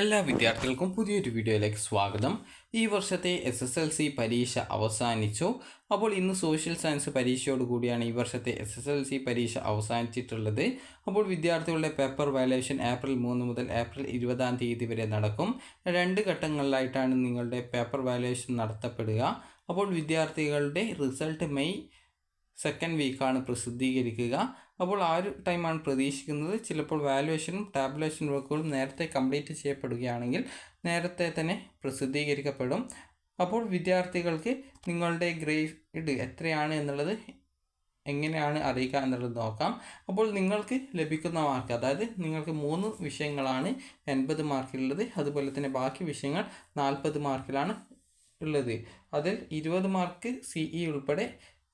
എല്ലാ വിദ്യാർത്ഥികൾക്കും പുതിയൊരു വീഡിയോയിലേക്ക് സ്വാഗതം. ഈ വർഷത്തെ SSLC പരീക്ഷ അവസാനിച്ചു. അപ്പോൾ ഇന്ന് സോഷ്യൽ സയൻസ് പരീക്ഷയോടുകൂടിയാണ് ഈ വർഷത്തെ SSLC പരീക്ഷ അവസാനിച്ചിട്ടുള്ളത്. അപ്പോൾ വിദ്യാർത്ഥികളുടെ പേപ്പർ വാല്യുവേഷൻ ഏപ്രിൽ 3 മുതൽ ഏപ്രിൽ 20-ാം തീയതി വരെ നടക്കും. 2 ഘട്ടങ്ങളിലായിട്ടാണ് നിങ്ങളുടെ പേപ്പർ വാല്യുവേഷൻ നടത്തപ്പെടുക. അപ്പോൾ വിദ്യാർത്ഥികളുടെ റിസൾട്ട് മെയ് 2nd വീക്കാണ് പ്രസിദ്ധീകരിക്കുക. അപ്പോൾ ആ ഒരു ടൈമാണ് പ്രതീക്ഷിക്കുന്നത്. ചിലപ്പോൾ വാല്യുവേഷനും ടാബുലേഷൻ വർക്കുകളും നേരത്തെ കംപ്ലീറ്റ് ചെയ്യപ്പെടുകയാണെങ്കിൽ നേരത്തെ തന്നെ പ്രസിദ്ധീകരിക്കപ്പെടും. അപ്പോൾ വിദ്യാർത്ഥികൾക്ക് നിങ്ങളുടെ ഗ്രേഡ് എത്രയാണ് എന്നുള്ളത് എങ്ങനെയാണ് അറിയുക എന്നുള്ളത് നോക്കാം. അപ്പോൾ നിങ്ങൾക്ക് ലഭിക്കുന്ന മാർക്ക്, അതായത് നിങ്ങൾക്ക് 3 വിഷയങ്ങളാണ് 80 മാർക്കിലുള്ളത്. അതുപോലെ തന്നെ ബാക്കി വിഷയങ്ങൾ 40 മാർക്കിലാണ് ഉള്ളത്. അതിൽ 20 മാർക്ക് CE ഉൾപ്പെടെ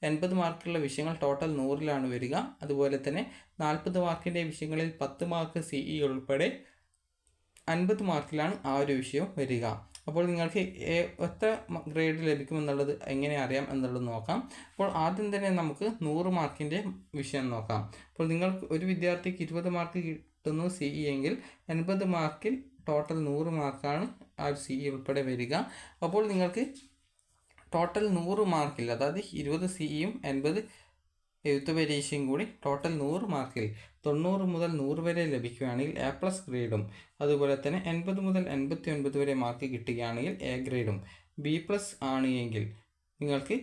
80 മാർക്കുള്ള വിഷയങ്ങൾ ടോട്ടൽ 100-ലാണ് വരിക. അതുപോലെ തന്നെ 40 മാർക്കിൻ്റെ വിഷയങ്ങളിൽ 10 മാർക്ക് CE ഉൾപ്പെടെ 50 മാർക്കിലാണ് ആ ഒരു വിഷയം വരിക. അപ്പോൾ നിങ്ങൾക്ക് എത്ര ഗ്രേഡ് ലഭിക്കുമെന്നുള്ളത് എങ്ങനെ അറിയാം എന്നുള്ളത് നോക്കാം. അപ്പോൾ ആദ്യം തന്നെ നമുക്ക് 100 മാർക്കിൻ്റെ വിഷയം നോക്കാം. അപ്പോൾ നിങ്ങൾക്ക് ഒരു വിദ്യാർത്ഥിക്ക് 20 മാർക്ക് കിട്ടുന്നു CE എങ്കിൽ 80 മാർക്കിൽ ടോട്ടൽ 100 മാർക്കാണ് ആ ഒരു CE ഉൾപ്പെടെ വരിക. അപ്പോൾ നിങ്ങൾക്ക് ടോട്ടൽ 100 മാർക്കിൽ, അതായത് 20 CEയും 80 എഴുത്ത് പരീക്ഷയും കൂടി ടോട്ടൽ 100 മാർക്കിൽ 90 മുതൽ 100 വരെ ലഭിക്കുകയാണെങ്കിൽ A+ ഗ്രേഡും, അതുപോലെ തന്നെ 80 മുതൽ 89 വരെ മാർക്ക് കിട്ടുകയാണെങ്കിൽ A ഗ്രേഡും, B+ ആണ് എങ്കിൽ നിങ്ങൾക്ക്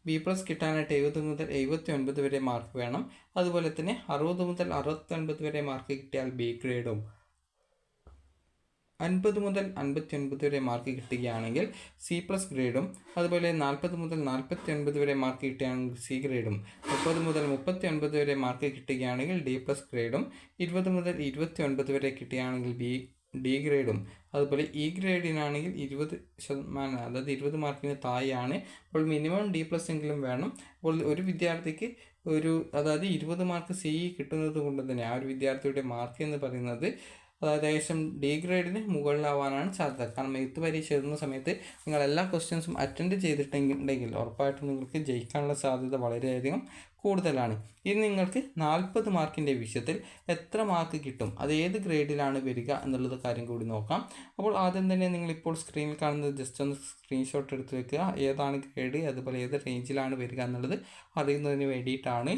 B+ കിട്ടാനായിട്ട് 70 മുതൽ 79 വരെ മാർക്ക് വേണം. അതുപോലെ തന്നെ 60 മുതൽ 69 വരെ മാർക്ക് കിട്ടിയാൽ B ഗ്രേഡും, 50 മുതൽ 59 വരെ മാർക്ക് കിട്ടുകയാണെങ്കിൽ C+ ഗ്രേഡും, അതുപോലെ 40 മുതൽ 49 വരെ മാർക്ക് കിട്ടുകയാണെങ്കിൽ C ഗ്രേഡും, 30 മുതൽ 39 വരെ മാർക്ക് കിട്ടുകയാണെങ്കിൽ D+ ഗ്രേഡും, 20 മുതൽ 29 വരെ കിട്ടുകയാണെങ്കിൽ D ഗ്രേഡും, അതുപോലെ E ഗ്രേഡിനാണെങ്കിൽ 20%, അതായത് 20 മാർക്കിന് താഴെയാണ്. അപ്പോൾ മിനിമം D+ എങ്കിലും വേണം. അപ്പോൾ ഒരു വിദ്യാർത്ഥിക്ക് അതായത് 20 മാർക്ക് CE കിട്ടുന്നത് കൊണ്ട് തന്നെ ആ ഒരു വിദ്യാർത്ഥിയുടെ മാർക്ക് എന്ന് പറയുന്നത് അതായത് ഏകദേശം D ഗ്രേഡിന് മുകളിലാവാനാണ് സാധ്യത. കാരണം എഴുത്ത് പരീക്ഷ എഴുതുന്ന സമയത്ത് നിങ്ങൾ എല്ലാ ക്വസ്റ്റ്യൻസും അറ്റൻഡ് ചെയ്തിട്ടുണ്ടെങ്കിൽ ഉറപ്പായിട്ടും നിങ്ങൾക്ക് ജയിക്കാനുള്ള സാധ്യത വളരെയധികം കൂടുതലാണ്. ഇനി നിങ്ങൾക്ക് 40 മാർക്കിൻ്റെ വിഷയത്തിൽ എത്ര മാർക്ക് കിട്ടും, അത് ഏത് ഗ്രേഡിലാണ് വരിക എന്നുള്ളത് കാര്യം കൂടി നോക്കാം. അപ്പോൾ ആദ്യം തന്നെ നിങ്ങളിപ്പോൾ സ്ക്രീനിൽ കാണുന്നത് ജസ്റ്റ് ഒന്ന് സ്ക്രീൻഷോട്ട് എടുത്ത് വെക്കുക. ഏതാണ് ഗ്രേഡ്, അതുപോലെ ഏത് റേഞ്ചിലാണ് വരിക എന്നുള്ളത് അറിയുന്നതിന് വേണ്ടിയിട്ടാണ്.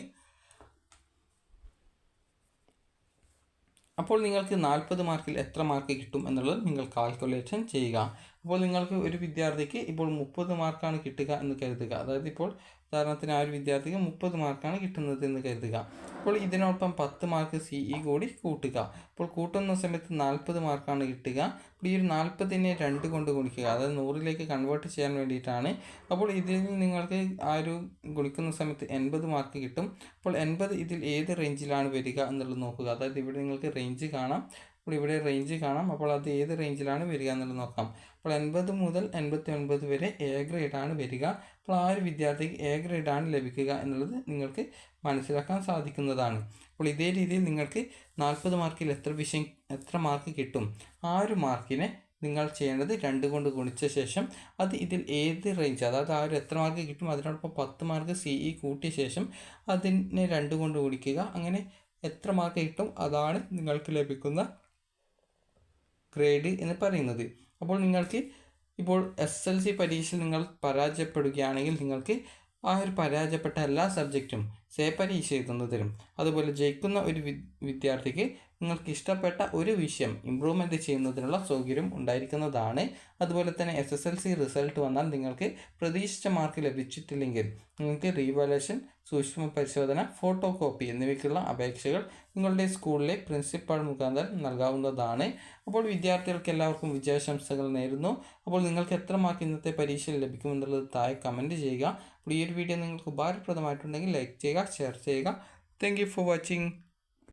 അപ്പോൾ നിങ്ങൾക്ക് 40 മാർക്കിൽ എത്ര മാർക്ക് കിട്ടും എന്നുള്ളത് നിങ്ങൾ കാൽക്കുലേഷൻ ചെയ്യുക. അപ്പോൾ നിങ്ങൾക്ക് ഒരു വിദ്യാർത്ഥിക്ക് ഇപ്പോൾ 30 മാർക്കാണ് കിട്ടുക എന്ന് കരുതുക. അതായത് ഇപ്പോൾ ഉദാഹരണത്തിന് ആ ഒരു വിദ്യാർത്ഥിക്ക് 30 മാർക്കാണ് കിട്ടുന്നത് എന്ന് കരുതുക. അപ്പോൾ ഇതിനോടൊപ്പം 10 മാർക്ക് CE കൂടി കൂട്ടുക. അപ്പോൾ കൂട്ടുന്ന സമയത്ത് 40 മാർക്കാണ് കിട്ടുക. അപ്പോൾ ഈ ഒരു 40നെ 2 കൊണ്ട് ഗുണിക്കുക, അതായത് 100ലേക്ക് കൺവേർട്ട് ചെയ്യാൻ വേണ്ടിയിട്ടാണ്. അപ്പോൾ ഇതിൽ നിങ്ങൾക്ക് ആ ഒരു ഗുണിക്കുന്ന സമയത്ത് 80 മാർക്ക് കിട്ടും. അപ്പോൾ 80 ഇതിൽ ഏത് റേഞ്ചിലാണ് വരിക എന്നുള്ളത് നോക്കുക. അതായത് ഇവിടെ നിങ്ങൾക്ക് റേഞ്ച് കാണാം, അപ്പോൾ ഇവിടെ റേഞ്ച് കാണാം. അപ്പോൾ അത് ഏത് റേഞ്ചിലാണ് വരിക എന്നുള്ളത് നോക്കാം. അപ്പോൾ 80 മുതൽ 89 വരെ A ഗ്രേഡാണ് വരിക. അപ്പോൾ ആ ഒരു വിദ്യാർത്ഥിക്ക് A ഗ്രേഡാണ് ലഭിക്കുക എന്നുള്ളത് നിങ്ങൾക്ക് മനസ്സിലാക്കാൻ സാധിക്കുന്നതാണ്. അപ്പോൾ ഇതേ രീതിയിൽ നിങ്ങൾക്ക് 40 മാർക്കിൽ എത്ര മാർക്ക് കിട്ടും, ആ ഒരു മാർക്കിനെ നിങ്ങൾ ചെയ്യേണ്ടത് 2 കൊണ്ട് ഗുണിച്ച ശേഷം അത് ഇതിൽ ഏത് റേഞ്ച്, അതായത് ആ ഒരു എത്ര മാർക്ക് കിട്ടും അതിനോടൊപ്പം 10 മാർക്ക് CE കൂട്ടിയ ശേഷം അതിനെ 2 കൊണ്ട് ഗുണിക്കുക. അങ്ങനെ എത്ര മാർക്ക് കിട്ടും അതാണ് നിങ്ങൾക്ക് ലഭിക്കുന്ന ഗ്രേഡ് എന്ന് പറയുന്നത്. അപ്പോൾ നിങ്ങൾക്ക് ഇപ്പോൾ SSLC പരീക്ഷയിൽ നിങ്ങൾ പരാജയപ്പെടുകയാണെങ്കിൽ നിങ്ങൾക്ക് ആ ഒരു പരാജയപ്പെട്ട എല്ലാ സബ്ജക്റ്റും പരീക്ഷ എഴുതുന്നതിനും, അതുപോലെ ജയിക്കുന്ന ഒരു വിദ്യാർത്ഥിക്ക് നിങ്ങൾക്ക് ഇഷ്ടപ്പെട്ട ഒരു വിഷയം ഇമ്പ്രൂവ്മെൻറ്റ് ചെയ്യുന്നതിനുള്ള സൗകര്യം ഉണ്ടായിരിക്കുന്നതാണ്. അതുപോലെ തന്നെ SSLC റിസൾട്ട് വന്നാൽ നിങ്ങൾക്ക് പ്രതീക്ഷിച്ച മാർക്ക് ലഭിച്ചിട്ടില്ലെങ്കിൽ നിങ്ങൾക്ക് റീവാലുവേഷൻ, സൂക്ഷ്മ പരിശോധന, ഫോട്ടോ കോപ്പി എന്നിവയ്ക്കുള്ള അപേക്ഷകൾ നിങ്ങളുടെ സ്കൂളിലെ പ്രിൻസിപ്പാൾ മുഖാന്തരം നൽകാവുന്നതാണ്. അപ്പോൾ വിദ്യാർത്ഥികൾക്ക് എല്ലാവർക്കും വിജയാശംസകൾ നേരുന്നു. അപ്പോൾ നിങ്ങൾക്ക് എത്ര മാർക്ക് ഇന്നത്തെ പരീക്ഷയിൽ ലഭിക്കുമെന്നുള്ളത് താഴെ കമൻറ്റ് ചെയ്യുക. അപ്പോൾ ഈ ഒരു വീഡിയോ നിങ്ങൾക്ക് ഉപകാരപ്രദമായിട്ടുണ്ടെങ്കിൽ ലൈക്ക് ചെയ്യുക, ഷെയർ ചെയ്യുക. Thank you for watching.